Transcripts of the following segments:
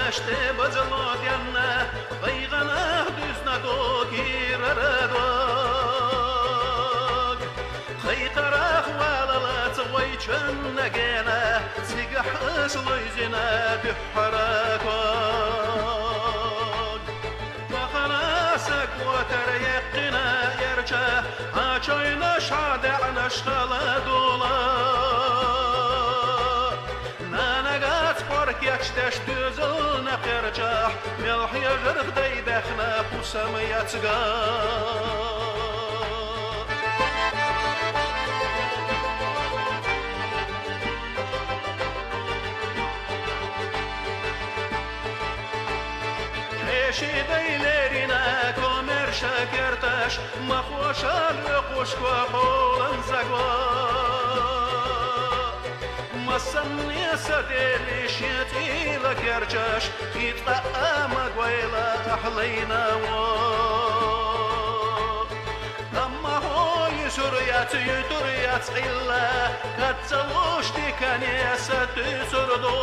نشته بزلو دیانه بیغنه دوز ندو گیره دوگ خیقره خوالالات ویچن نگینه سیگح اسلویزینه بحرکوگ بخنا سکوتر یقینه یرچه آچوین شادع نشخل دولا يكشتش تزل نقرجح ملح يجرق ديدخنا بوسم يتقا كيشي ديليرنا كومر شكرتش مخوش الوقوش وحول انزقوا مصني سديلي شيتي لكرجش يتبقى مقويلة أحلينا أما هو يسريات يدريات إلا كتلوش دي كان يسد سردو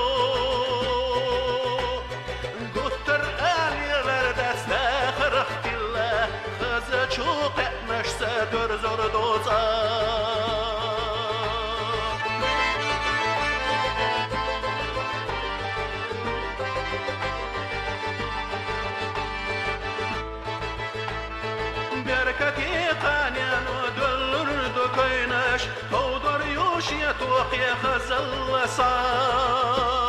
قطر آلي غردت داخر اختلا خزا شوق نشتا درزردو بركتي قانيان ودلر دكينش هودر يوش يتوقي خزل صاء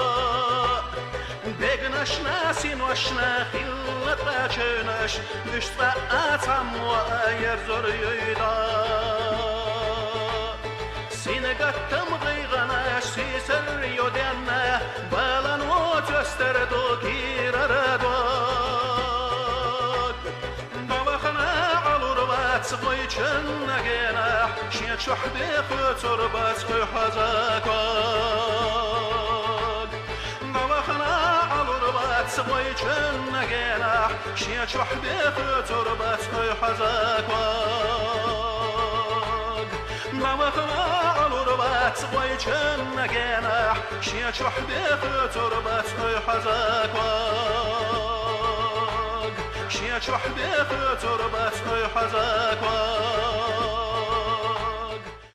بيقنش ناسين وشنا خلت باشنش بشتفاء عم وآير زر يدا سينقت تمغي غناش سيسر يودينا بالان وتستردو كير ردوك صفي جنة شيت شحبي خطر بس حزاكوك نوخنا على ربات صفي جنة شيت شحبي خطر بس حزاكوك نوخنا على ربات صفي جنة شيت شحبي خطر بس حزاكوك شيت شحبي خطر بس حزاكوك